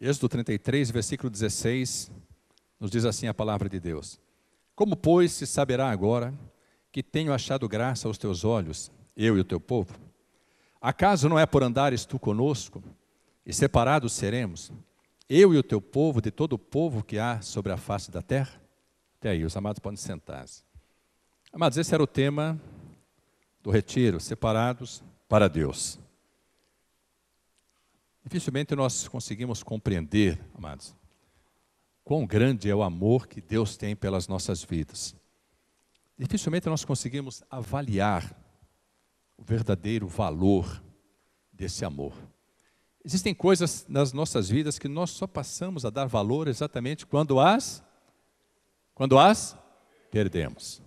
Êxodo 33, versículo 16, nos diz assim a palavra de Deus. Como, pois, se saberá agora que tenho achado graça aos teus olhos, eu e o teu povo? Acaso não é por andares tu conosco, e separados seremos, eu e o teu povo, de todo o povo que há sobre a face da terra? Até aí, os amados podem sentar-se. Amados, esse era o tema do retiro, separados para Deus. Dificilmente nós conseguimos compreender, amados, quão grande é o amor que Deus tem pelas nossas vidas. Dificilmente nós conseguimos avaliar o verdadeiro valor desse amor. Existem coisas nas nossas vidas que nós só passamos a dar valor exatamente quando as perdemos.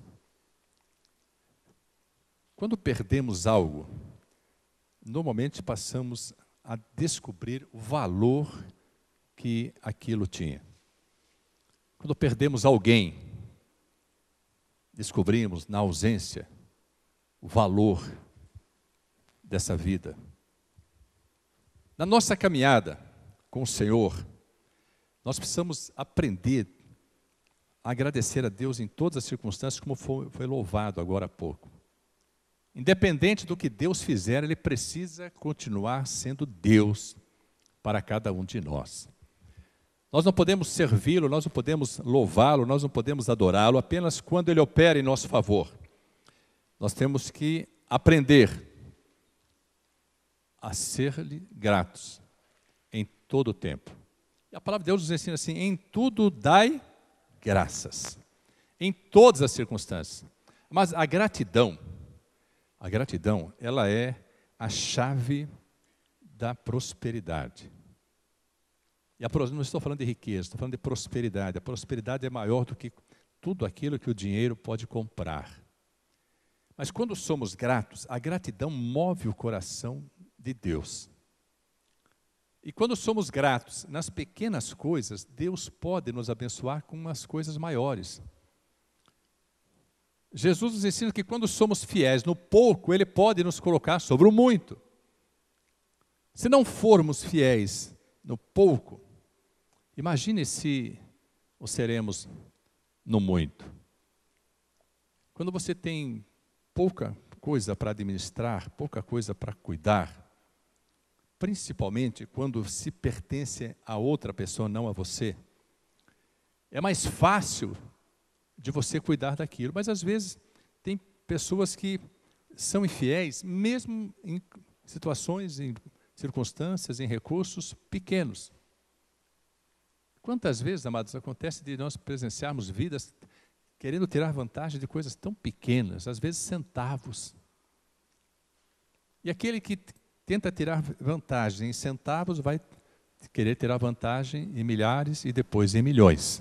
Quando perdemos algo, normalmente passamos a descobrir o valor que aquilo tinha. Quando perdemos alguém, descobrimos na ausência o valor dessa vida. Na nossa caminhada com o Senhor, nós precisamos aprender a agradecer a Deus em todas as circunstâncias, como foi louvado agora há pouco. Independente do que Deus fizer, Ele precisa continuar sendo Deus para cada um de nós. Nós não podemos servi-lo, nós não podemos louvá-lo, nós não podemos adorá-lo apenas quando Ele opera em nosso favor. Nós temos que aprender a ser-lhe gratos em todo o tempo. E a palavra de Deus nos ensina assim, em tudo dai graças, em todas as circunstâncias. Mas a gratidão, ela é a chave da prosperidade. E não estou falando de riqueza, estou falando de prosperidade. A prosperidade é maior do que tudo aquilo que o dinheiro pode comprar. Mas quando somos gratos, a gratidão move o coração de Deus. E quando somos gratos nas pequenas coisas, Deus pode nos abençoar com umas coisas maiores. Jesus nos ensina que quando somos fiéis no pouco, Ele pode nos colocar sobre o muito. Se não formos fiéis no pouco, imagine se o seremos no muito. Quando você tem pouca coisa para administrar, pouca coisa para cuidar, principalmente quando se pertence a outra pessoa, não a você, é mais fácil de você cuidar daquilo. Mas às vezes tem pessoas que são infiéis, mesmo em situações, em circunstâncias, em recursos pequenos. Quantas vezes, amados, acontece de nós presenciarmos vidas querendo tirar vantagem de coisas tão pequenas, às vezes centavos. E aquele que tenta tirar vantagem em centavos vai querer tirar vantagem em milhares e depois em milhões.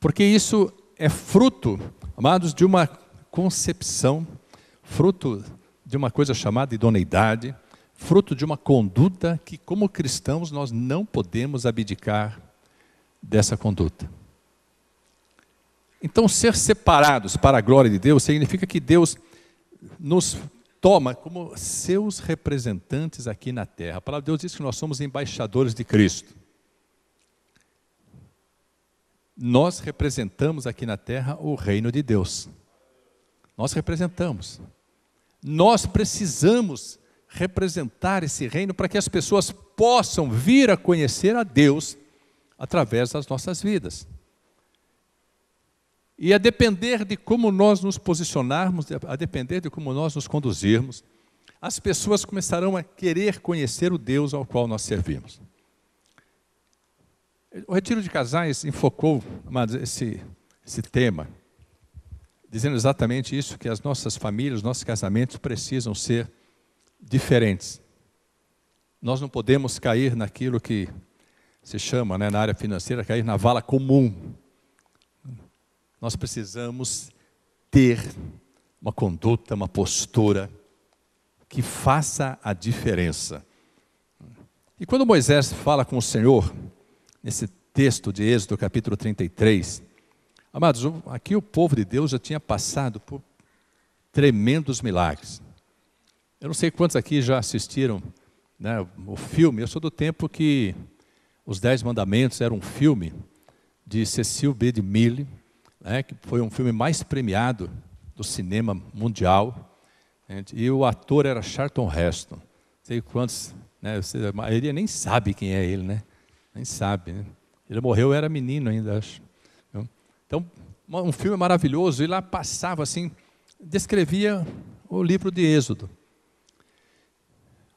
Porque isso é fruto, amados, de uma concepção, fruto de uma coisa chamada idoneidade, fruto de uma conduta que, como cristãos, nós não podemos abdicar dessa conduta. Então, ser separados para a glória de Deus significa que Deus nos toma como seus representantes aqui na terra. A palavra de Deus diz que nós somos embaixadores de Cristo. Nós representamos aqui na terra o reino de Deus. Nós representamos. Nós precisamos representar esse reino para que as pessoas possam vir a conhecer a Deus através das nossas vidas. E a depender de como nós nos posicionarmos, a depender de como nós nos conduzirmos, as pessoas começarão a querer conhecer o Deus ao qual nós servimos. O Retiro de Casais enfocou, amados, esse tema, dizendo exatamente isso, que as nossas famílias, os nossos casamentos precisam ser diferentes. Nós não podemos cair naquilo que se chama, na área financeira, cair na vala comum. Nós precisamos ter uma conduta, uma postura que faça a diferença. E quando Moisés fala com o Senhor, nesse texto de Êxodo, capítulo 33, amados, aqui o povo de Deus já tinha passado por tremendos milagres. Eu não sei quantos aqui já assistiram, né, o filme. Eu sou do tempo que Os 10 Mandamentos era um filme de Cecil B. DeMille, né, que foi um filme mais premiado do cinema mundial. E o ator era Charlton Heston. Não sei quantos, né, a maioria nem sabe quem é ele, né? Nem sabe, né? Ele morreu, eu era menino ainda, acho. Então, um filme maravilhoso, e lá passava assim, descrevia o livro de Êxodo.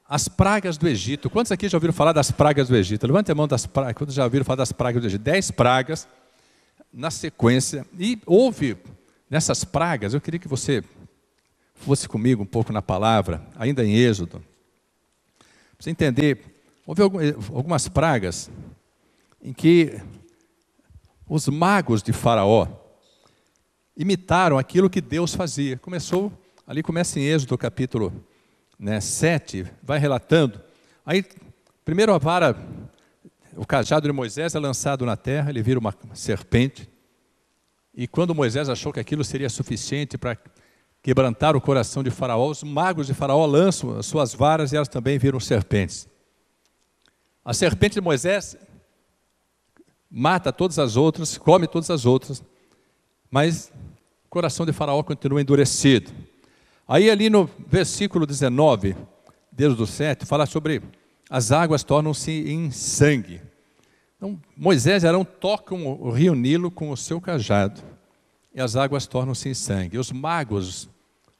As pragas do Egito. Quantos aqui já ouviram falar das pragas do Egito? Levante a mão das pragas. Quantos já ouviram falar das pragas do Egito? 10 pragas na sequência. E houve, nessas pragas, eu queria que você fosse comigo um pouco na palavra, ainda em Êxodo. Para você entender, houve algumas pragas em que os magos de Faraó imitaram aquilo que Deus fazia. Começa em Êxodo capítulo 7, vai relatando. Aí, primeiro a vara, o cajado de Moisés é lançado na terra, ele vira uma serpente. E quando Moisés achou que aquilo seria suficiente para quebrantar o coração de Faraó, os magos de Faraó lançam as suas varas e elas também viram serpentes. A serpente de Moisés mata todas as outras, come todas as outras, mas o coração de Faraó continua endurecido. Aí ali no versículo 19, Deus do 7, fala sobre as águas tornam-se em sangue. Então, Moisés e Arão tocam o rio Nilo com o seu cajado, e as águas tornam-se em sangue. Os magos,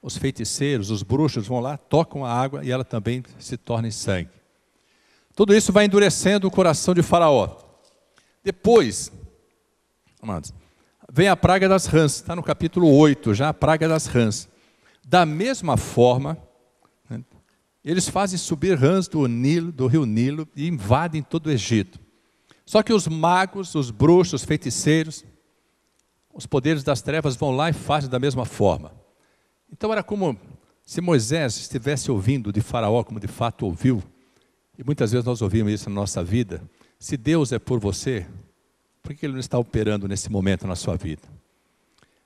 os feiticeiros, os bruxos vão lá, tocam a água e ela também se torna em sangue. Tudo isso vai endurecendo o coração de Faraó. Depois, amados, vem a praga das rãs, está no capítulo 8, já a praga das rãs. Da mesma forma, né, eles fazem subir rãs do rio Nilo e invadem todo o Egito. Só que os magos, os bruxos, os feiticeiros, os poderes das trevas vão lá e fazem da mesma forma. Então era como se Moisés estivesse ouvindo de Faraó, como de fato ouviu, e muitas vezes nós ouvimos isso na nossa vida. Se Deus é por você, por que Ele não está operando nesse momento na sua vida?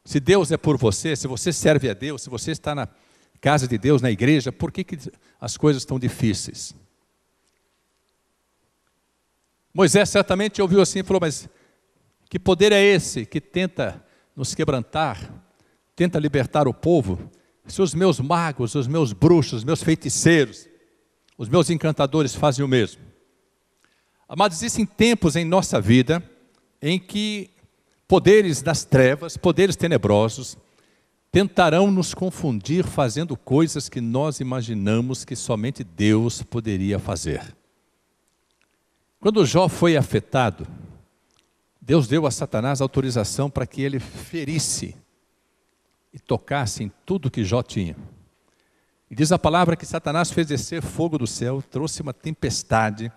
Se Deus é por você, se você serve a Deus, se você está na casa de Deus, na igreja, por que as coisas estão difíceis? Moisés certamente ouviu assim e falou, mas que poder é esse que tenta nos quebrantar, tenta libertar o povo, se os meus magos, os meus bruxos, os meus feiticeiros, os meus encantadores fazem o mesmo? Amados, existem tempos em nossa vida em que poderes das trevas, poderes tenebrosos, tentarão nos confundir fazendo coisas que nós imaginamos que somente Deus poderia fazer. Quando Jó foi afetado, Deus deu a Satanás autorização para que ele ferisse e tocasse em tudo que Jó tinha. E diz a palavra que Satanás fez descer fogo do céu, trouxe uma tempestade,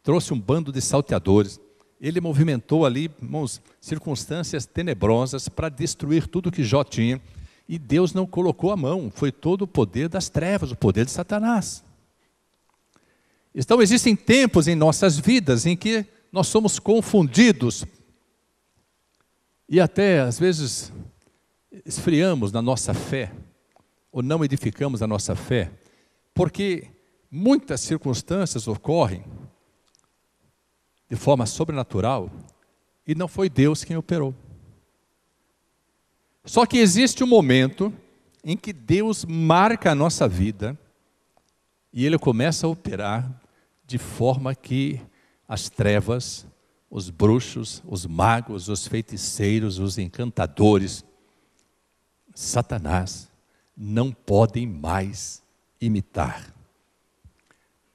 trouxe um bando de salteadores. Ele movimentou ali, irmãos, circunstâncias tenebrosas para destruir tudo que Jó tinha. E Deus não colocou a mão, foi todo o poder das trevas, o poder de Satanás. Então existem tempos em nossas vidas em que nós somos confundidos e até às vezes esfriamos na nossa fé, ou não edificamos a nossa fé, porque muitas circunstâncias ocorrem de forma sobrenatural, e não foi Deus quem operou. Só que existe um momento em que Deus marca a nossa vida, e Ele começa a operar de forma que as trevas, os bruxos, os magos, os feiticeiros, os encantadores, Satanás, não podem mais imitar.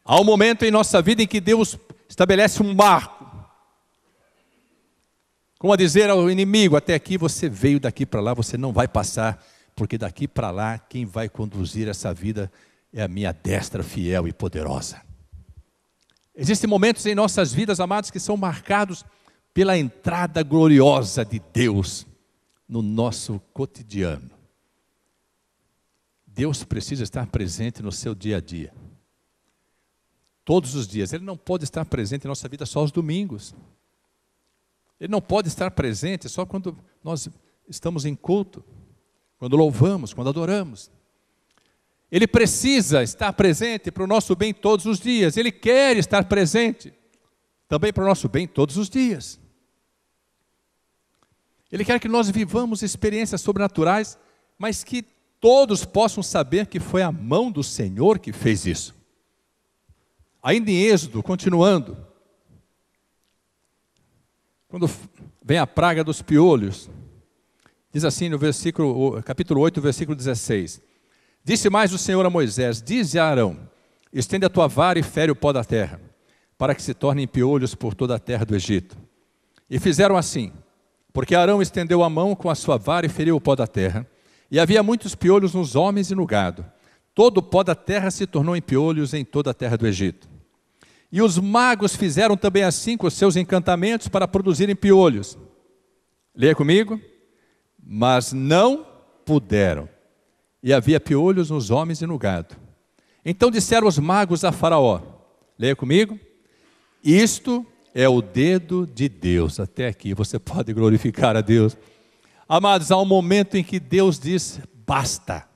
Há um momento em nossa vida em que Deus estabelece um marco, como a dizer ao inimigo, até aqui você veio, daqui para lá você não vai passar, porque daqui para lá quem vai conduzir essa vida é a minha destra fiel e poderosa. Existem momentos em nossas vidas, amados, que são marcados pela entrada gloriosa de Deus no nosso cotidiano. Deus precisa estar presente no seu dia a dia. Todos os dias. Ele não pode estar presente em nossa vida só aos domingos. Ele não pode estar presente só quando nós estamos em culto, quando louvamos, quando adoramos. Ele precisa estar presente para o nosso bem todos os dias. Ele quer estar presente. também para o nosso bem todos os dias. Ele quer que nós vivamos experiências sobrenaturais, mas que todos possam saber que foi a mão do Senhor que fez isso. Ainda em Êxodo, continuando, quando vem a praga dos piolhos, diz assim no capítulo 8, versículo 16: Disse mais o Senhor a Moisés: Dize a Arão: Estende a tua vara e fere o pó da terra, para que se tornem piolhos por toda a terra do Egito. E fizeram assim, porque Arão estendeu a mão com a sua vara e feriu o pó da terra, e havia muitos piolhos nos homens e no gado. Todo o pó da terra se tornou em piolhos em toda a terra do Egito. E os magos fizeram também assim com os seus encantamentos para produzirem piolhos. Leia comigo. Mas não puderam. E havia piolhos nos homens e no gado. Então disseram os magos a Faraó. Leia comigo. Isto é o dedo de Deus. Até aqui você pode glorificar a Deus. Amados, há um momento em que Deus diz: basta.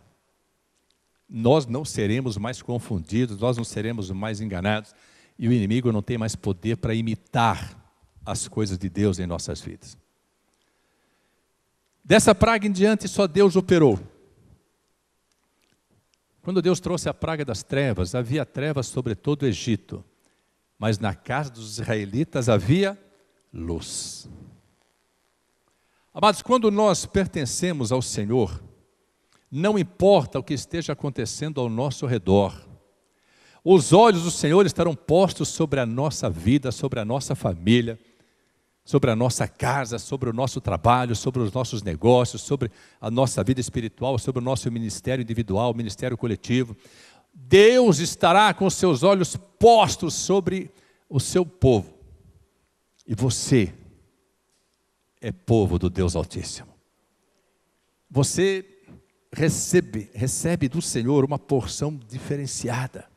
Nós não seremos mais confundidos, nós não seremos mais enganados, e o inimigo não tem mais poder para imitar as coisas de Deus em nossas vidas. Dessa praga em diante, só Deus operou. Quando Deus trouxe a praga das trevas, havia trevas sobre todo o Egito, mas na casa dos israelitas havia luz. Amados, quando nós pertencemos ao Senhor, não importa o que esteja acontecendo ao nosso redor, os olhos do Senhor estarão postos sobre a nossa vida, sobre a nossa família, sobre a nossa casa, sobre o nosso trabalho, sobre os nossos negócios, sobre a nossa vida espiritual, sobre o nosso ministério individual, ministério coletivo. Deus estará com os seus olhos postos sobre o seu povo. E você é povo do Deus Altíssimo. Você recebe do Senhor uma porção diferenciada.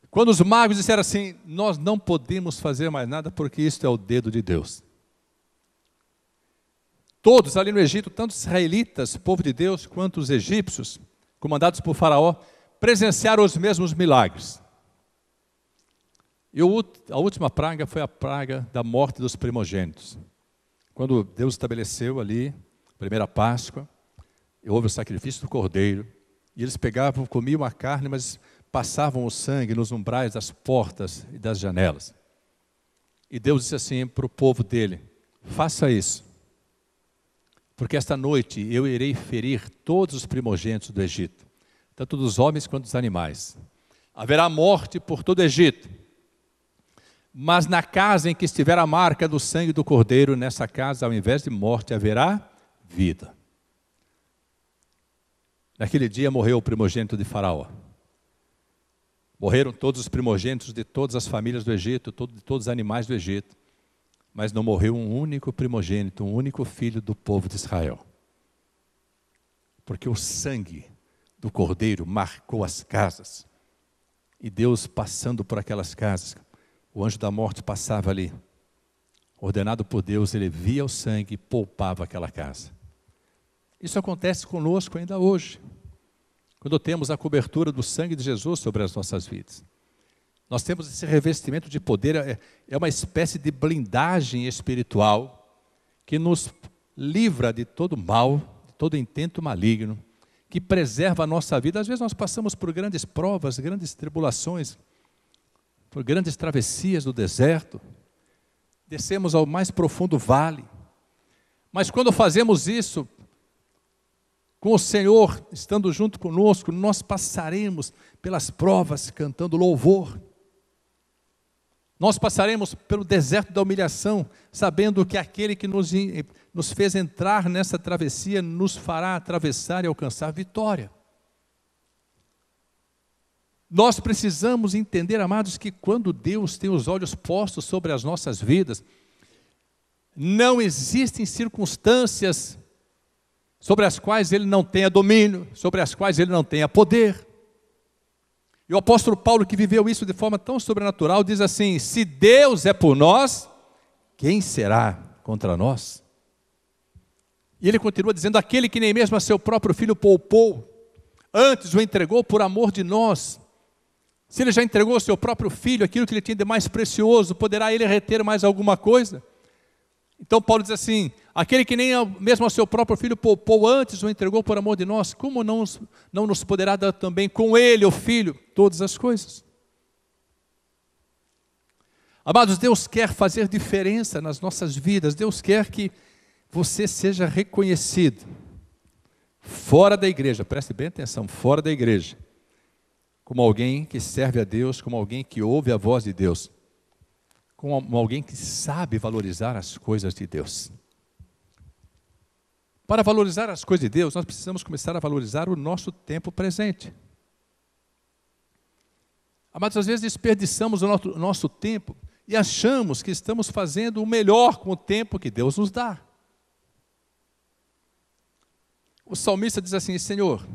Quando os magos disseram assim: nós não podemos fazer mais nada porque isto é o dedo de Deus. Todos ali no Egito, tanto os israelitas, povo de Deus, quanto os egípcios, comandados por Faraó, presenciaram os mesmos milagres. E a última praga foi a praga da morte dos primogênitos. Quando Deus estabeleceu ali, a primeira Páscoa, houve o sacrifício do cordeiro, e eles pegavam, comiam a carne, mas passavam o sangue nos umbrais das portas e das janelas. E Deus disse assim para o povo dele: faça isso, porque esta noite eu irei ferir todos os primogênitos do Egito, tanto dos homens quanto dos animais. Haverá morte por todo o Egito, mas na casa em que estiver a marca do sangue do cordeiro, nessa casa, ao invés de morte, haverá vida. Naquele dia morreu o primogênito de Faraó. Morreram todos os primogênitos de todas as famílias do Egito, de todos os animais do Egito. Mas não morreu um único primogênito, um único filho do povo de Israel. Porque o sangue do cordeiro marcou as casas. E Deus, passando por aquelas casas, o anjo da morte passava ali. Ordenado por Deus, ele via o sangue e poupava aquela casa. Isso acontece conosco ainda hoje, quando temos a cobertura do sangue de Jesus sobre as nossas vidas. Nós temos esse revestimento de poder, é uma espécie de blindagem espiritual que nos livra de todo mal, de todo intento maligno, que preserva a nossa vida. Às vezes nós passamos por grandes provas, grandes tribulações, por grandes travessias do deserto, descemos ao mais profundo vale, mas quando fazemos isso, com o Senhor estando junto conosco, nós passaremos pelas provas cantando louvor. Nós passaremos pelo deserto da humilhação, sabendo que aquele que nos fez entrar nessa travessia nos fará atravessar e alcançar vitória. Nós precisamos entender, amados, que quando Deus tem os olhos postos sobre as nossas vidas, não existem circunstâncias sobre as quais Ele não tenha domínio, sobre as quais Ele não tenha poder. E o apóstolo Paulo, que viveu isso de forma tão sobrenatural, diz assim: se Deus é por nós, quem será contra nós? E ele continua dizendo: aquele que nem mesmo a seu próprio filho poupou, antes o entregou por amor de nós, Se ele já entregou o seu próprio filho, aquilo que ele tinha de mais precioso, poderá ele reter mais alguma coisa? Então Paulo diz assim, aquele que nem mesmo ao seu próprio filho poupou antes, o entregou por amor de nós, como não nos poderá dar também com ele, o filho, todas as coisas? Amados, Deus quer fazer diferença nas nossas vidas, Deus quer que você seja reconhecido, fora da igreja, preste bem atenção, fora da igreja, como alguém que serve a Deus, como alguém que ouve a voz de Deus, como alguém que sabe valorizar as coisas de Deus. Para valorizar as coisas de Deus, nós precisamos começar a valorizar o nosso tempo presente. Amados, às vezes desperdiçamos o nosso tempo e achamos que estamos fazendo o melhor com o tempo que Deus nos dá. O salmista diz assim, Senhor,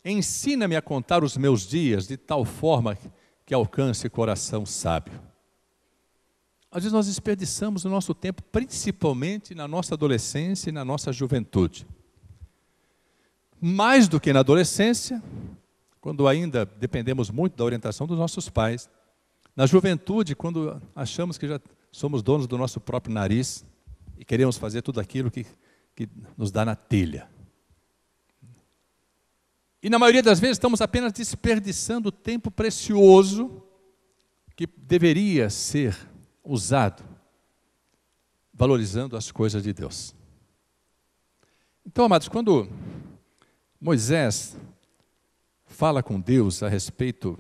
ensina-me a contar os meus dias de tal forma que alcance o coração sábio. Às vezes nós desperdiçamos o nosso tempo, principalmente na nossa adolescência e na nossa juventude. Mais do que na adolescência, quando ainda dependemos muito da orientação dos nossos pais. Na juventude, quando achamos que já somos donos do nosso próprio nariz e queremos fazer tudo aquilo que nos dá na telha. E na maioria das vezes estamos apenas desperdiçando o tempo precioso que deveria ser usado, valorizando as coisas de Deus. Então, amados, quando Moisés fala com Deus a respeito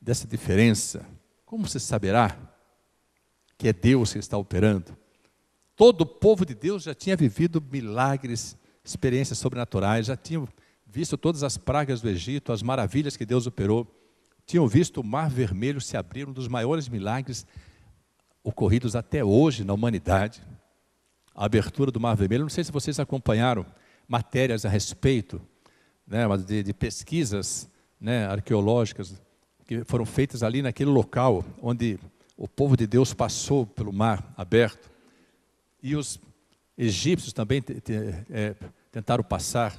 dessa diferença, como você saberá que é Deus que está operando? Todo o povo de Deus já tinha vivido milagres, experiências sobrenaturais, já tinham visto todas as pragas do Egito, as maravilhas que Deus operou, tinham visto o Mar Vermelho se abrir, um dos maiores milagres ocorridos até hoje na humanidade, a abertura do Mar Vermelho. Não sei se vocês acompanharam matérias a respeito, né, de pesquisas, né, arqueológicas que foram feitas ali naquele local onde o povo de Deus passou pelo mar aberto e os egípcios também tentaram passar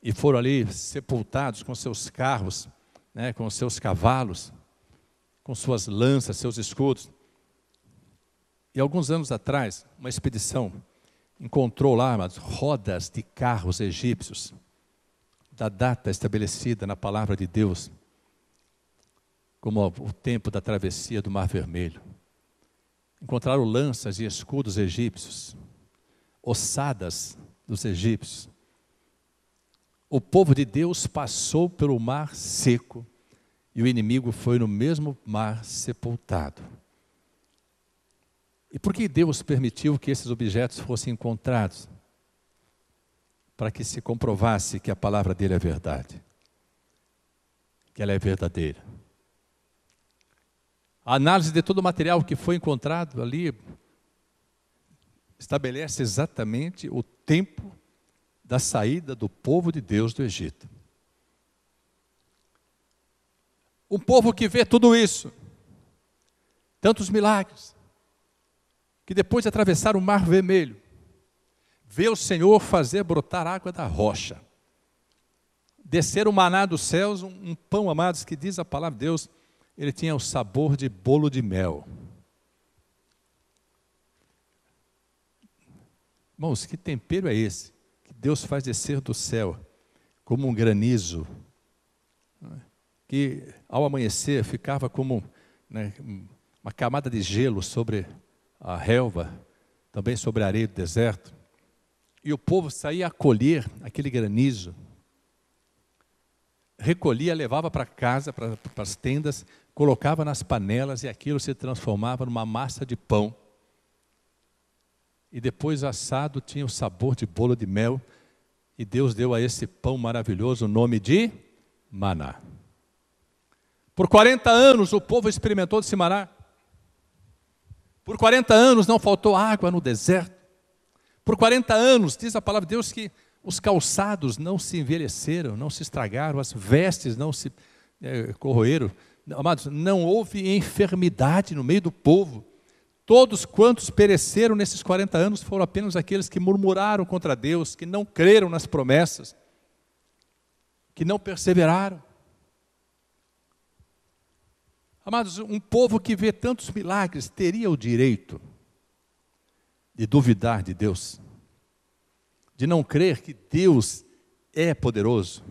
e foram ali sepultados com seus carros, né, com seus cavalos, com suas lanças, seus escudos. E alguns anos atrás, uma expedição encontrou lá rodas de carros egípcios, da data estabelecida na palavra de Deus, como o tempo da travessia do Mar Vermelho. Encontraram lanças e escudos egípcios, ossadas dos egípcios. O povo de Deus passou pelo mar seco e o inimigo foi no mesmo mar sepultado. E por que Deus permitiu que esses objetos fossem encontrados? Para que se comprovasse que a palavra dele é verdade, que ela é verdadeira. A análise de todo o material que foi encontrado ali estabelece exatamente o tempo da saída do povo de Deus do Egito. Um povo que vê tudo isso, tantos milagres, que depois de atravessar o Mar Vermelho, vê o Senhor fazer brotar água da rocha, descer o maná dos céus, um pão, amados, que diz a palavra de Deus, ele tinha o sabor de bolo de mel. Irmãos, que tempero é esse que Deus faz descer do céu como um granizo, que ao amanhecer ficava como, né, uma camada de gelo sobre a relva, também sobre a areia do deserto, e o povo saía a colher aquele granizo, recolhia, levava para casa, para as tendas, colocava nas panelas e aquilo se transformava numa massa de pão. E depois assado tinha o sabor de bolo de mel, e Deus deu a esse pão maravilhoso o nome de maná. Por 40 anos o povo experimentou desse maná. Por 40 anos não faltou água no deserto. Por 40 anos, diz a palavra de Deus, que os calçados não se envelheceram, não se estragaram, as vestes não se corroeram. Amados, não houve enfermidade no meio do povo. Todos quantos pereceram nesses 40 anos foram apenas aqueles que murmuraram contra Deus, que não creram nas promessas, que não perseveraram. Amados, um povo que vê tantos milagres teria o direito de duvidar de Deus, de não crer que Deus é poderoso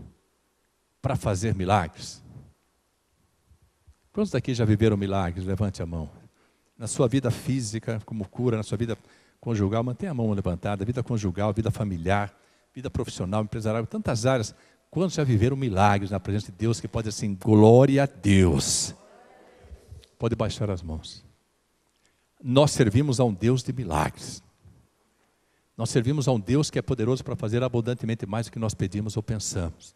para fazer milagres? Quantos daqui já viveram milagres? Levante a mão. Na sua vida física, como cura, na sua vida conjugal, mantenha a mão levantada, vida conjugal, vida familiar, vida profissional, empresarial, tantas áreas. Quantos já viveram milagres na presença de Deus que pode dizer assim, glória a Deus? Pode baixar as mãos. Nós servimos a um Deus de milagres. Nós servimos a um Deus que é poderoso para fazer abundantemente mais do que nós pedimos ou pensamos.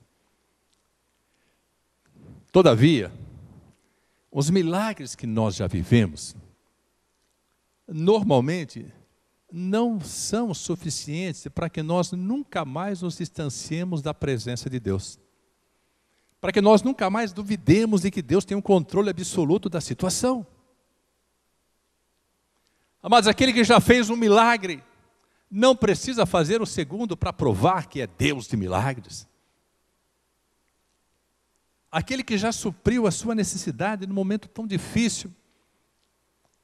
Todavia, os milagres que nós já vivemos, normalmente, não são suficientes para que nós nunca mais nos distanciemos da presença de Deus. Para que nós nunca mais duvidemos de que Deus tem um controle absoluto da situação. Amados, aquele que já fez um milagre, não precisa fazer o segundo para provar que é Deus de milagres. Aquele que já supriu a sua necessidade num momento tão difícil,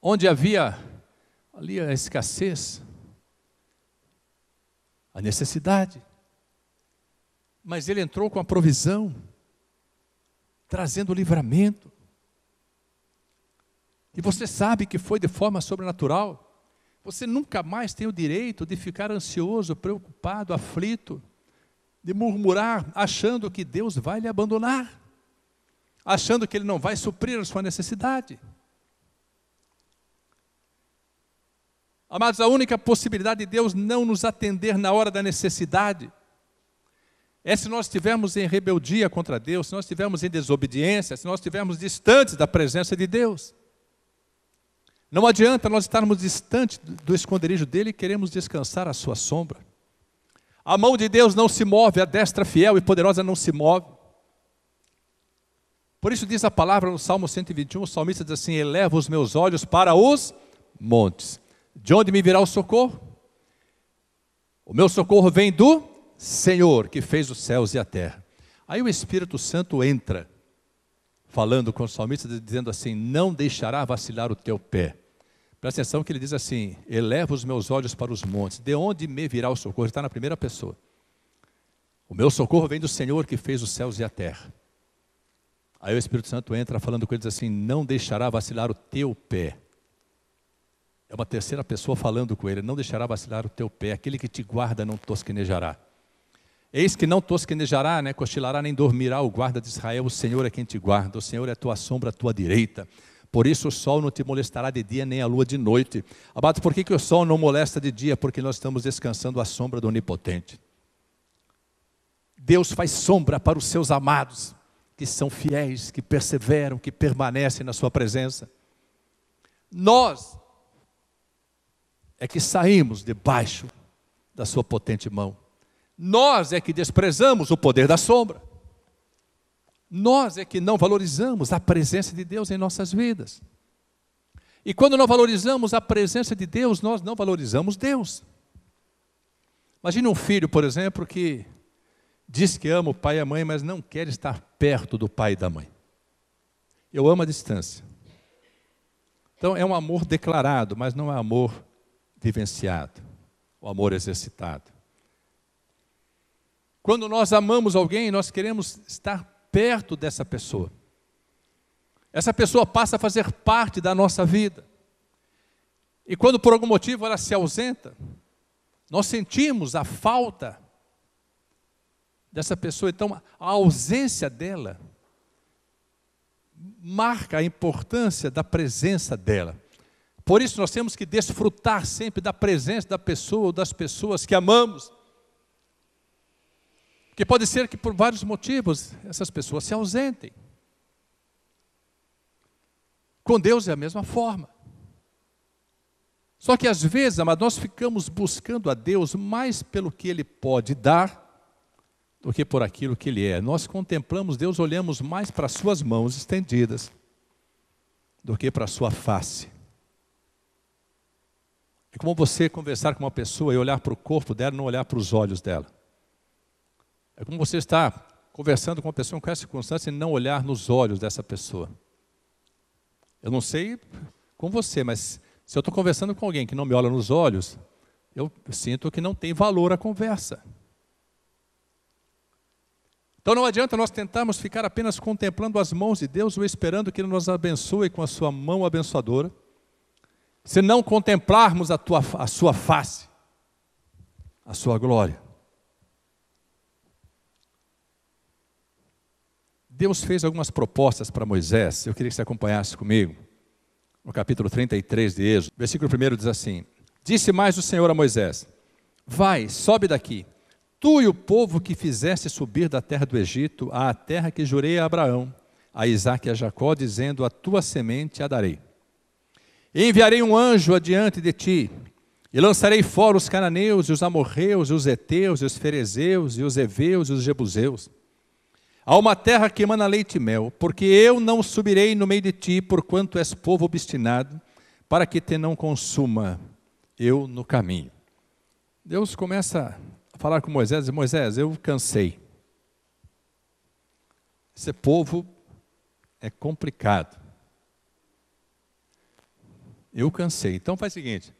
onde havia ali a escassez, a necessidade, mas ele entrou com a provisão, trazendo livramento. E você sabe que foi de forma sobrenatural. Você nunca mais tem o direito de ficar ansioso, preocupado, aflito, de murmurar, achando que Deus vai lhe abandonar, achando que Ele não vai suprir a sua necessidade. Amados, a única possibilidade de Deus não nos atender na hora da necessidade é se nós estivermos em rebeldia contra Deus, se nós estivermos em desobediência, se nós estivermos distantes da presença de Deus. Não adianta nós estarmos distantes do esconderijo dele e queremos descansar à sua sombra. A mão de Deus não se move, a destra fiel e poderosa não se move. Por isso diz a palavra no Salmo 121, o salmista diz assim, eleva os meus olhos para os montes. De onde me virá o socorro? O meu socorro vem do Senhor, que fez os céus e a terra. Aí o Espírito Santo entra, falando com o salmista, dizendo assim, não deixará vacilar o teu pé. Presta atenção que ele diz assim, eleva os meus olhos para os montes, de onde me virá o socorro? Ele está na primeira pessoa. O meu socorro vem do Senhor, que fez os céus e a terra. Aí o Espírito Santo entra falando com ele, diz assim, não deixará vacilar o teu pé. É uma terceira pessoa falando com ele, não deixará vacilar o teu pé, aquele que te guarda não tosquenejará. Eis que não tosquenejará, cochilará, nem dormirá o guarda de Israel, o Senhor é quem te guarda, o Senhor é a tua sombra, a tua direita. Por isso o sol não te molestará de dia, nem a lua de noite. Amados, por que o sol não molesta de dia? Porque nós estamos descansando à sombra do Onipotente. Deus faz sombra para os seus amados, que são fiéis, que perseveram, que permanecem na sua presença. Nós é que saímos debaixo da sua potente mão. Nós é que desprezamos o poder da sombra. Nós é que não valorizamos a presença de Deus em nossas vidas. E quando não valorizamos a presença de Deus, nós não valorizamos Deus. Imagine um filho, por exemplo, que diz que ama o pai e a mãe, mas não quer estar perto do pai e da mãe. Eu amo a distância. Então é um amor declarado, mas não é amor vivenciado, o amor exercitado. Quando nós amamos alguém, nós queremos estar perto dessa pessoa. Essa pessoa passa a fazer parte da nossa vida. E quando por algum motivo ela se ausenta, nós sentimos a falta dessa pessoa. Então a ausência dela marca a importância da presença dela. Por isso nós temos que desfrutar sempre da presença da pessoa ou das pessoas que amamos. Porque pode ser que por vários motivos essas pessoas se ausentem. Com Deus é a mesma forma. Só que às vezes, amados, nós ficamos buscando a Deus mais pelo que Ele pode dar do que por aquilo que Ele é. Nós contemplamos Deus, olhamos mais para as suas mãos estendidas do que para a sua face. É como você conversar com uma pessoa e olhar para o corpo dela e não olhar para os olhos dela. É como você estar conversando com uma pessoa com essa circunstância e não olhar nos olhos dessa pessoa. Eu não sei com você, mas se eu estou conversando com alguém que não me olha nos olhos, eu sinto que não tem valor a conversa. Então não adianta nós tentarmos ficar apenas contemplando as mãos de Deus ou esperando que Ele nos abençoe com a sua mão abençoadora, se não contemplarmos a sua face, a sua glória. Deus fez algumas propostas para Moisés, eu queria que você acompanhasse comigo, no capítulo 33 de Êxodo, versículo 1 diz assim: Disse mais o Senhor a Moisés: Vai, sobe daqui, tu e o povo que fizeste subir da terra do Egito, à terra que jurei a Abraão, a Isaque e a Jacó, dizendo: A tua semente a darei. E enviarei um anjo adiante de ti, e lançarei fora os cananeus, e os amorreus, e os heteus, e os ferezeus, e os heveus, e os jebuseus. Há uma terra que emana leite e mel, porque eu não subirei no meio de ti, porquanto és povo obstinado, para que te não consuma eu no caminho. Deus começa a falar com Moisés, e Moisés, eu cansei. Esse povo é complicado. Eu cansei. Então faz o seguinte,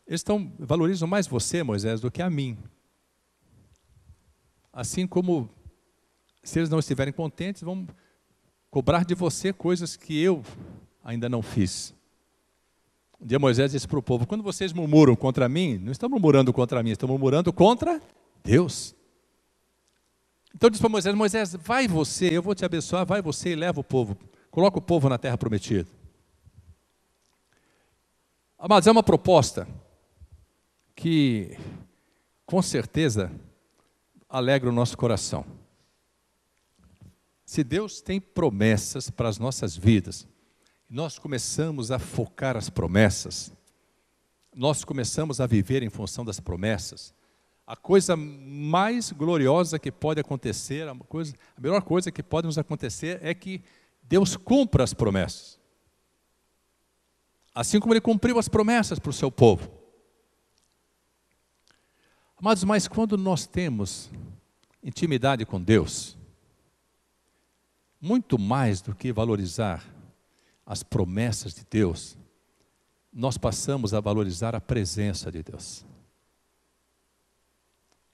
eles valorizam mais você, Moisés, do que a mim. Assim como, se eles não estiverem contentes, vão cobrar de você coisas que eu ainda não fiz. Um dia Moisés disse para o povo: quando vocês murmuram contra mim, não estão murmurando contra mim, estão murmurando contra Deus. Então disse para Moisés: Moisés, vai você, eu vou te abençoar, vai você e leva o povo, coloca o povo na terra prometida. Amados, é uma proposta que, com certeza, alegra o nosso coração. Se Deus tem promessas para as nossas vidas, nós começamos a focar as promessas, nós começamos a viver em função das promessas, a coisa mais gloriosa que pode acontecer, a melhor coisa que pode nos acontecer é que Deus cumpra as promessas. Assim como Ele cumpriu as promessas para o seu povo. Amados, mas quando nós temos intimidade com Deus, muito mais do que valorizar as promessas de Deus, nós passamos a valorizar a presença de Deus.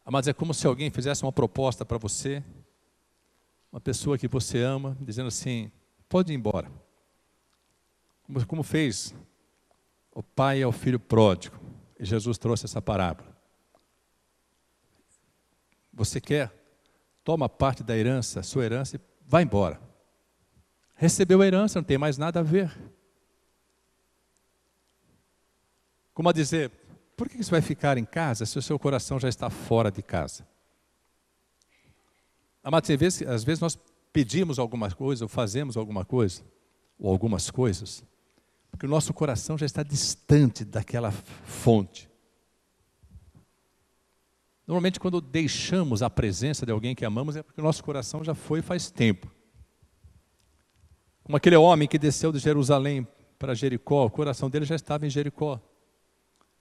Mas é como se alguém fizesse uma proposta para você, uma pessoa que você ama, dizendo assim: pode ir embora. Como fez o pai ao filho pródigo, e Jesus trouxe essa parábola. Você quer? Toma parte da herança, sua herança, e vai embora. Recebeu a herança, não tem mais nada a ver. Como a dizer, por que você vai ficar em casa se o seu coração já está fora de casa? Amados, às vezes nós pedimos alguma coisa, ou fazemos alguma coisa, ou algumas coisas, porque o nosso coração já está distante daquela fonte. Normalmente, quando deixamos a presença de alguém que amamos, é porque o nosso coração já foi faz tempo. Como aquele homem que desceu de Jerusalém para Jericó, o coração dele já estava em Jericó.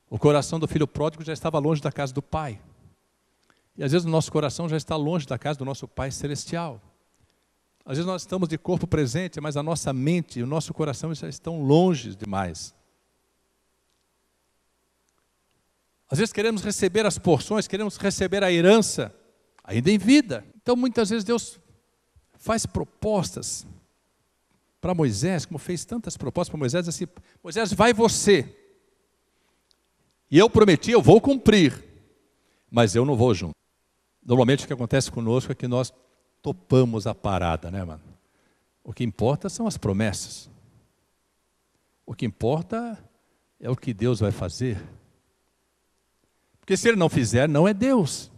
O coração do filho pródigo já estava longe da casa do Pai. E às vezes o nosso coração já está longe da casa do nosso Pai Celestial. Às vezes nós estamos de corpo presente, mas a nossa mente e o nosso coração já estão longe demais. Às vezes queremos receber as porções, queremos receber a herança, ainda em vida. Então muitas vezes Deus faz propostas para Moisés, como fez tantas propostas para Moisés, assim: Moisés, vai você. E eu prometi, eu vou cumprir, mas eu não vou junto. Normalmente o que acontece conosco é que nós topamos a parada, né, mano? O que importa são as promessas. O que importa é o que Deus vai fazer. Porque se Ele não fizer, não é Deus.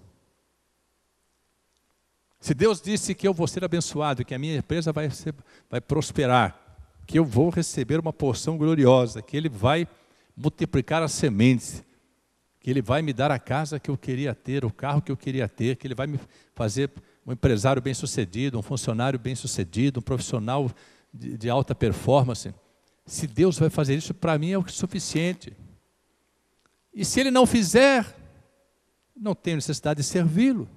Se Deus disse que eu vou ser abençoado, que a minha empresa vai prosperar, que eu vou receber uma porção gloriosa, que Ele vai multiplicar as sementes, que Ele vai me dar a casa que eu queria ter, o carro que eu queria ter, que Ele vai me fazer um empresário bem-sucedido, um funcionário bem-sucedido, um profissional de alta performance. Se Deus vai fazer isso, para mim é o suficiente. E se Ele não fizer, não tenho necessidade de servi-lo.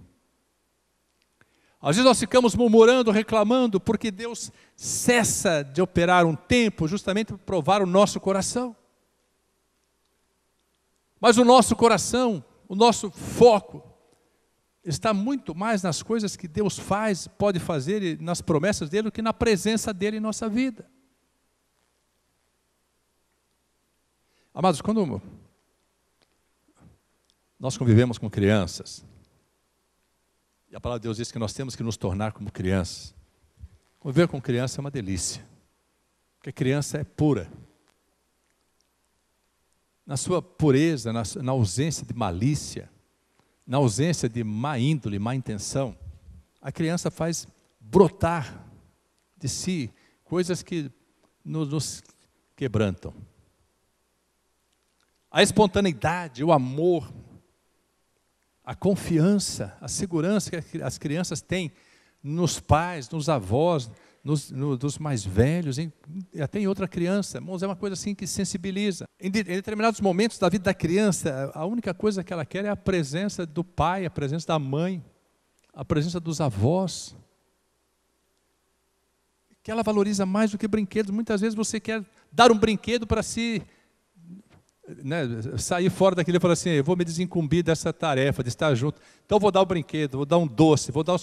Às vezes nós ficamos murmurando, reclamando, porque Deus cessa de operar um tempo justamente para provar o nosso coração. Mas o nosso coração, o nosso foco, está muito mais nas coisas que Deus faz, pode fazer, e nas promessas dEle, do que na presença dEle em nossa vida. Amados, quando nós convivemos com crianças, e a palavra de Deus diz que nós temos que nos tornar como crianças. Conviver com criança é uma delícia, porque criança é pura. Na sua pureza, na ausência de malícia, na ausência de má índole, má intenção, a criança faz brotar de si coisas que nos quebrantam. A espontaneidade, o amor, a confiança, a segurança que as crianças têm nos pais, nos avós, dos mais velhos, até em outra criança. Irmãos, é uma coisa assim que sensibiliza. Em determinados momentos da vida da criança, a única coisa que ela quer é a presença do pai, a presença da mãe, a presença dos avós, que ela valoriza mais do que brinquedos. Muitas vezes você quer dar um brinquedo para si, sair fora daquilo e falar assim, eu vou me desincumbir dessa tarefa, de estar junto. Então vou dar um brinquedo, vou dar um doce, vou dar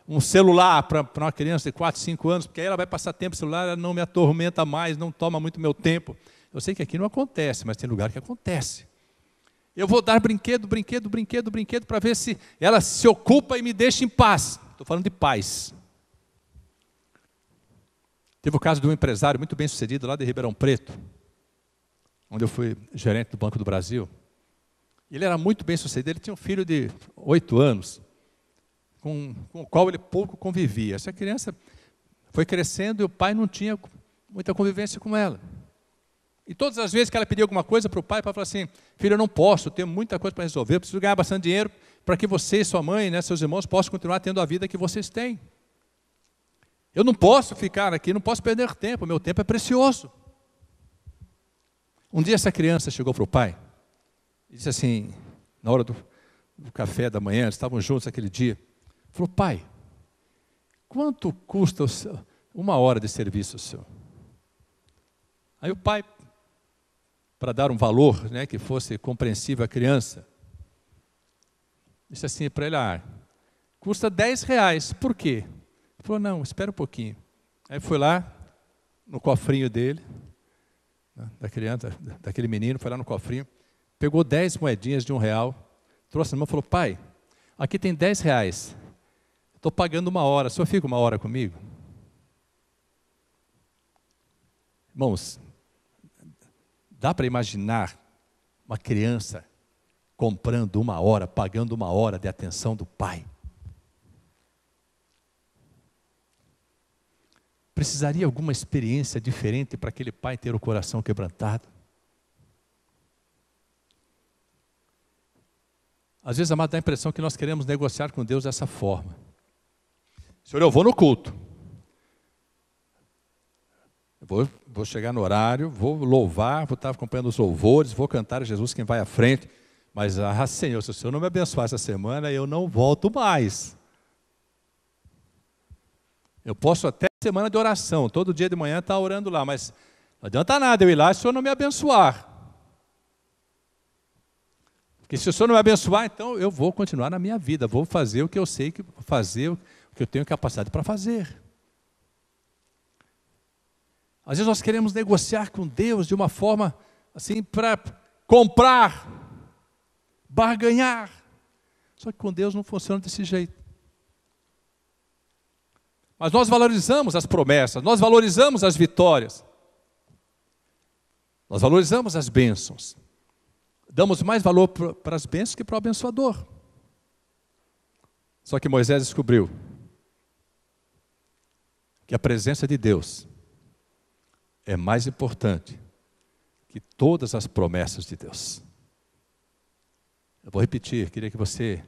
um celular para uma criança de 4, 5 anos, porque aí ela vai passar tempo no celular, ela não me atormenta mais, não toma muito meu tempo. Eu sei que aqui não acontece, mas tem lugar que acontece. Eu vou dar brinquedo para ver se ela se ocupa e me deixa em paz. Estou falando de paz. Teve o caso de um empresário muito bem sucedido lá de Ribeirão Preto, onde eu fui gerente do Banco do Brasil. Ele era muito bem sucedido, ele tinha um filho de 8 anos, com o qual ele pouco convivia. Essa criança foi crescendo e o pai não tinha muita convivência com ela. E todas as vezes que ela pedia alguma coisa para o pai falava assim, filho, eu não posso, eu tenho muita coisa para resolver, eu preciso ganhar bastante dinheiro para que você, sua mãe, seus irmãos possam continuar tendo a vida que vocês têm. Eu não posso ficar aqui, não posso perder tempo, meu tempo é precioso. Um dia essa criança chegou para o pai e disse assim, na hora do café da manhã, eles estavam juntos aquele dia, falou, pai, quanto custa uma hora de serviço seu? Aí o pai, para dar um valor que fosse compreensível à criança, disse assim para ele, custa R$10, por quê? Ele falou, não, espera um pouquinho. Aí foi lá, no cofrinho dele, da criança, daquele menino, foi lá no cofrinho, pegou 10 moedinhas de R$1, trouxe na mão e falou, pai, aqui tem R$10, estou pagando uma hora, o senhor fica uma hora comigo? Irmãos, dá para imaginar uma criança comprando uma hora, pagando uma hora de atenção do pai? Precisaria alguma experiência diferente para aquele pai ter o coração quebrantado? Às vezes, amado, dá a impressão que nós queremos negociar com Deus dessa forma. Senhor, eu vou no culto. Eu vou chegar no horário, vou louvar, vou estar acompanhando os louvores, vou cantar a Jesus quem vai à frente. Mas, Senhor, se o Senhor não me abençoar essa semana, eu não volto mais. Eu posso até semana de oração, todo dia de manhã estar orando lá, mas não adianta nada eu ir lá se o Senhor não me abençoar. Porque se o Senhor não me abençoar, então eu vou continuar na minha vida, vou fazer o que eu sei que fazer, o que eu tenho capacidade para fazer. Às vezes nós queremos negociar com Deus de uma forma assim para comprar, barganhar. Só que com Deus não funciona desse jeito. Mas nós valorizamos as promessas, nós valorizamos as vitórias, nós valorizamos as bênçãos. Damos mais valor para as bênçãos que para o abençoador. Só que Moisés descobriu que a presença de Deus é mais importante que todas as promessas de Deus. Eu vou repetir, queria que você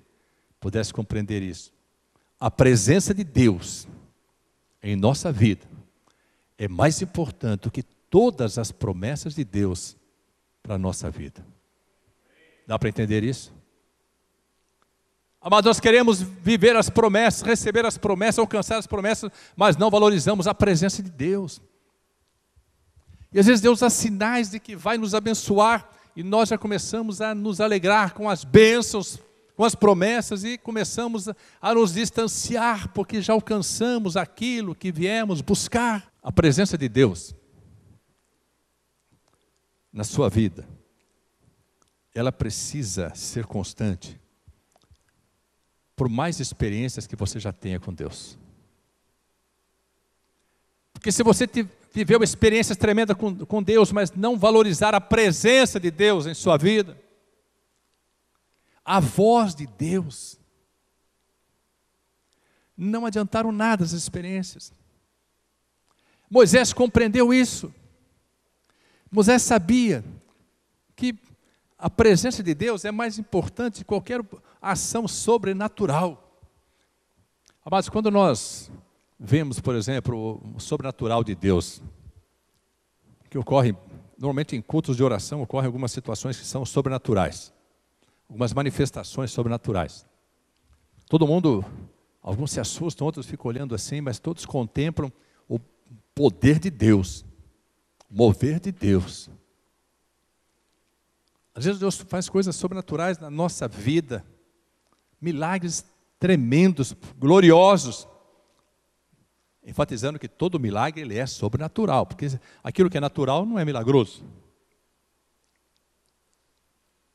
pudesse compreender isso. A presença de Deus em nossa vida é mais importante do que todas as promessas de Deus para a nossa vida. Dá para entender isso? Amados, nós queremos viver as promessas, receber as promessas, alcançar as promessas, mas não valorizamos a presença de Deus. E às vezes Deus dá sinais de que vai nos abençoar, e nós já começamos a nos alegrar com as bênçãos, com as promessas, e começamos a nos distanciar, porque já alcançamos aquilo que viemos buscar. A presença de Deus na sua vida, ela precisa ser constante, por mais experiências que você já tenha com Deus. Porque se você viveu experiências tremendas com Deus, mas não valorizar a presença de Deus em sua vida, a voz de Deus, não adiantaram nada as experiências. Moisés compreendeu isso. Moisés sabia que a presença de Deus é mais importante que qualquer ação sobrenatural. Mas quando nós vemos, por exemplo, o sobrenatural de Deus, que ocorre, normalmente em cultos de oração, ocorrem algumas situações que são sobrenaturais, algumas manifestações sobrenaturais. Todo mundo, alguns se assustam, outros ficam olhando assim, mas todos contemplam o poder de Deus, o mover de Deus. Às vezes Deus faz coisas sobrenaturais na nossa vida, milagres tremendos, gloriosos, enfatizando que todo milagre ele é sobrenatural, porque aquilo que é natural não é milagroso.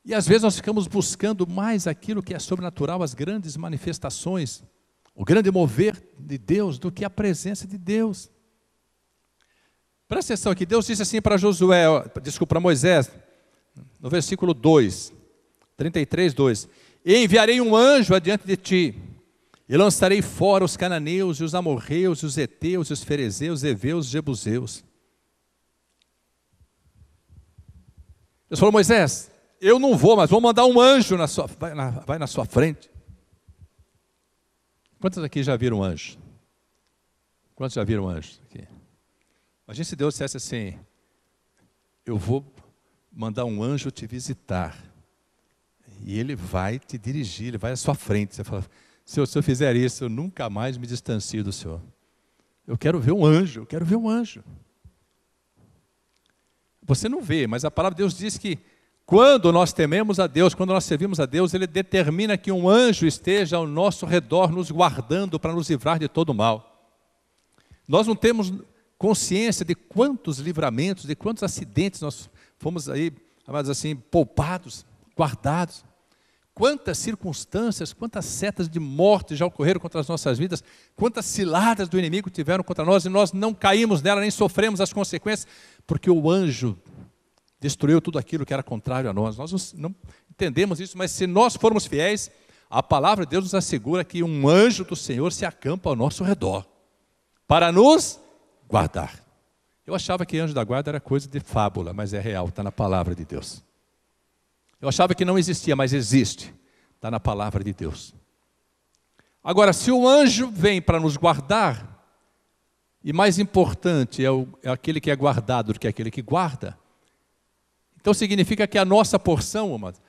E às vezes nós ficamos buscando mais aquilo que é sobrenatural, as grandes manifestações, o grande mover de Deus, do que a presença de Deus. Presta atenção aqui, Deus disse assim para para Moisés, no versículo 2, 33, 2: E enviarei um anjo adiante de ti, e lançarei fora os cananeus, e os amorreus, e os heteus, e os ferezeus, heveus, e jebuseus. Deus falou: Moisés, eu não vou, mas vou mandar um anjo vai na sua frente. Quantos aqui já viram um anjo? Quantos já viram um anjo aqui? Imagina se Deus dissesse assim: eu vou mandar um anjo te visitar, e ele vai te dirigir, ele vai à sua frente. Você fala: se eu fizer isso, eu nunca mais me distancio do Senhor. Eu quero ver um anjo, eu quero ver um anjo. Você não vê, mas a palavra de Deus diz que quando nós tememos a Deus, quando nós servimos a Deus, Ele determina que um anjo esteja ao nosso redor, nos guardando para nos livrar de todo mal. Nós não temos consciência de quantos livramentos, de quantos acidentes nós fomos aí, amados, assim, poupados, guardados. Quantas circunstâncias, quantas setas de morte já ocorreram contra as nossas vidas, quantas ciladas do inimigo tiveram contra nós, e nós não caímos nela, nem sofremos as consequências, porque o anjo destruiu tudo aquilo que era contrário a nós. Nós não entendemos isso, mas se nós formos fiéis, a palavra de Deus nos assegura que um anjo do Senhor se acampa ao nosso redor, para nos guardar. Eu achava que anjo da guarda era coisa de fábula, mas é real, está na palavra de Deus. Eu achava que não existia, mas existe, está na palavra de Deus. Agora, se o anjo vem para nos guardar, e mais importante é aquele que é guardado do que aquele que guarda, então significa que a nossa porção, amado,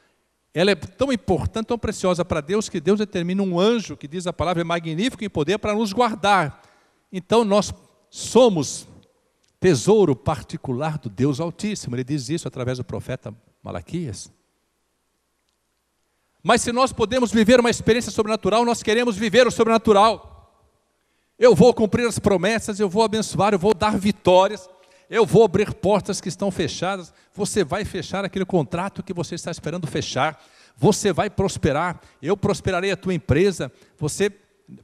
ela é tão importante, tão preciosa para Deus, que Deus determina um anjo, que diz a palavra, é magnífico em poder para nos guardar. Então nós somos tesouro particular do Deus Altíssimo. Ele diz isso através do profeta Malaquias. Mas se nós podemos viver uma experiência sobrenatural, nós queremos viver o sobrenatural. Eu vou cumprir as promessas, eu vou abençoar, eu vou dar vitórias, eu vou abrir portas que estão fechadas. Você vai fechar aquele contrato que você está esperando fechar. Você vai prosperar, eu prosperarei a tua empresa. Você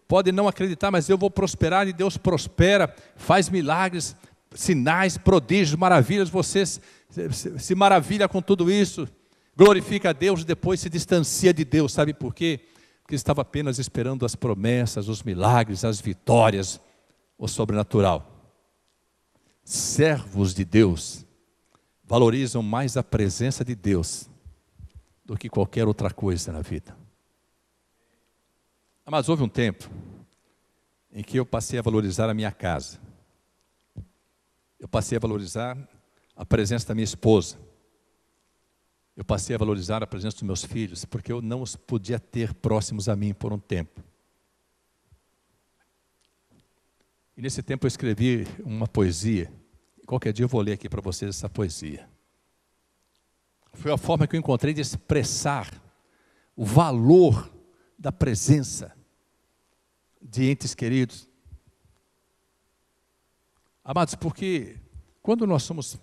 pode não acreditar, mas eu vou prosperar, e Deus prospera, faz milagres, sinais, prodígios, maravilhas. Você se maravilha com tudo isso, glorifica a Deus, depois se distancia de Deus. Sabe por quê? Porque estava apenas esperando as promessas, os milagres, as vitórias, o sobrenatural. Servos de Deus valorizam mais a presença de Deus do que qualquer outra coisa na vida. Mas houve um tempo em que eu passei a valorizar a minha casa. Eu passei a valorizar a presença da minha esposa. eu passei a valorizar a presença dos meus filhos, porque eu não os podia ter próximos a mim por um tempo. E nesse tempo eu escrevi uma poesia. Qualquer dia eu vou ler aqui para vocês essa poesia. Foi a forma que eu encontrei de expressar o valor da presença de entes queridos. Amados, porque quando nós somos,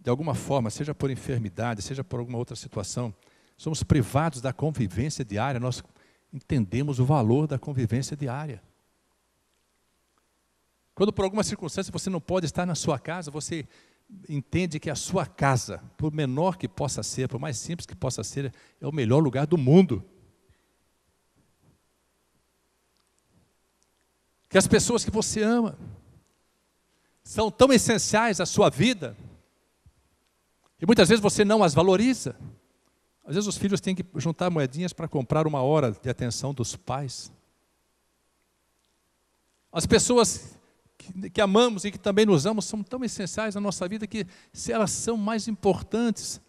de alguma forma, seja por enfermidade, seja por alguma outra situação, somos privados da convivência diária, nós entendemos o valor da convivência diária. Quando por alguma circunstância você não pode estar na sua casa, você entende que a sua casa, por menor que possa ser, por mais simples que possa ser, é o melhor lugar do mundo. Que as pessoas que você ama são tão essenciais à sua vida, e muitas vezes você não as valoriza. Às vezes os filhos têm que juntar moedinhas para comprar uma hora de atenção dos pais. As pessoas que amamos e que também nos amam são tão essenciais na nossa vida que se elas são mais importantes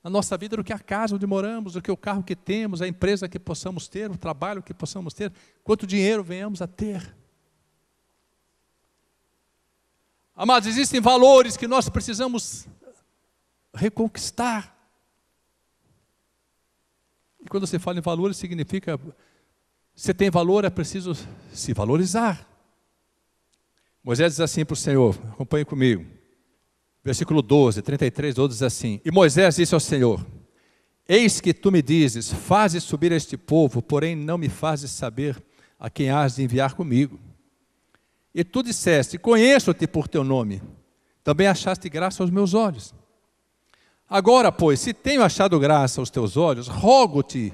na nossa vida do que a casa onde moramos, do que o carro que temos, a empresa que possamos ter, o trabalho que possamos ter, quanto dinheiro venhamos a ter. Amados, existem valores que nós precisamos reconquistar. E quando você fala em valores, significa, você tem valor, é preciso se valorizar. Moisés diz assim para o Senhor, acompanhe comigo. Versículo 12, 33, 12 diz assim: E Moisés disse ao Senhor: Eis que tu me dizes, fazes subir este povo, porém não me fazes saber a quem has de enviar comigo. E tu disseste, conheço-te por teu nome, também achaste graça aos meus olhos. Agora, pois, se tenho achado graça aos teus olhos, rogo-te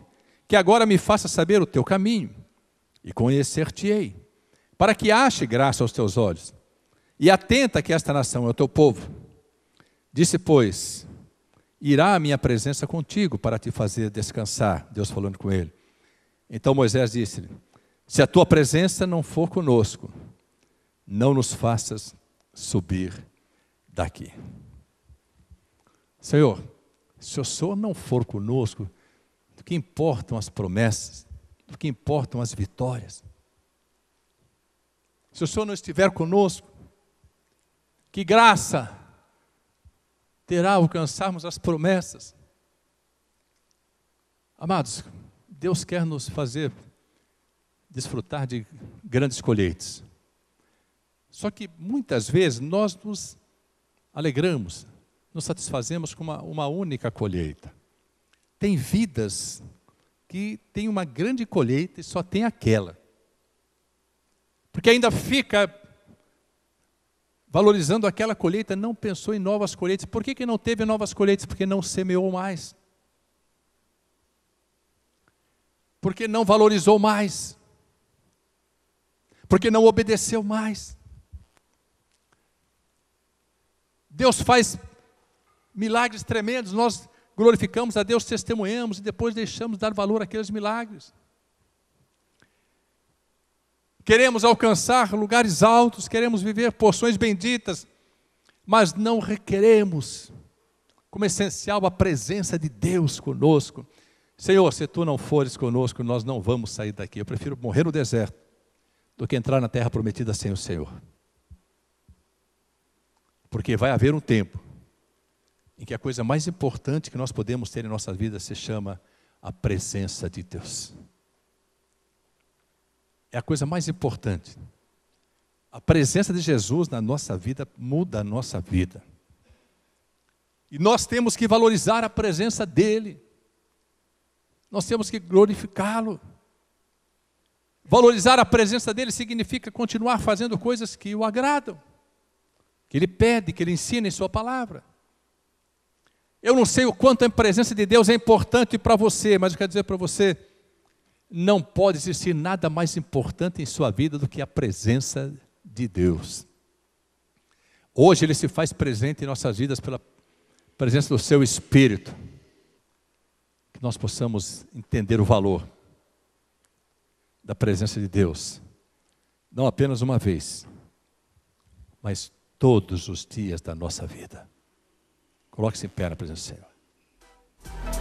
que agora me faça saber o teu caminho, e conhecer-te-ei, para que ache graça aos teus olhos. E atenta que esta nação é o teu povo. Disse, pois, irá a minha presença contigo para te fazer descansar. Deus falando com ele. Então Moisés disse-lhe, se a tua presença não for conosco, não nos faças subir daqui. Senhor, se o Senhor não for conosco, do que importam as promessas, do que importam as vitórias? Se o Senhor não estiver conosco, que graça terá alcançarmos as promessas? Amados, Deus quer nos fazer desfrutar de grandes colheitas. Só que muitas vezes nós nos alegramos, nos satisfazemos com uma única colheita. Tem vidas que têm uma grande colheita e só tem aquela. Porque ainda fica valorizando aquela colheita, não pensou em novas colheitas. Por que não teve novas colheitas? Porque não semeou mais. Porque não valorizou mais. Porque não obedeceu mais. Deus faz milagres tremendos, nós glorificamos a Deus, testemunhamos e depois deixamos de dar valor àqueles milagres. Queremos alcançar lugares altos, queremos viver porções benditas, mas não requeremos como essencial a presença de Deus conosco. Senhor, se tu não fores conosco, nós não vamos sair daqui. Eu prefiro morrer no deserto do que entrar na terra prometida sem o Senhor. Porque vai haver um tempo em que a coisa mais importante que nós podemos ter em nossa vida se chama a presença de Deus. É a coisa mais importante. A presença de Jesus na nossa vida muda a nossa vida. E nós temos que valorizar a presença dEle. Nós temos que glorificá-lo. Valorizar a presença dEle significa continuar fazendo coisas que o agradam, que Ele pede, que Ele ensina em sua palavra. Eu não sei o quanto a presença de Deus é importante para você, mas eu quero dizer para você, não pode existir nada mais importante em sua vida do que a presença de Deus. Hoje Ele se faz presente em nossas vidas pela presença do Seu Espírito. Que nós possamos entender o valor da presença de Deus. Não apenas uma vez, mas todos os dias da nossa vida. Coloque-se em pé na presença do Senhor. Deus.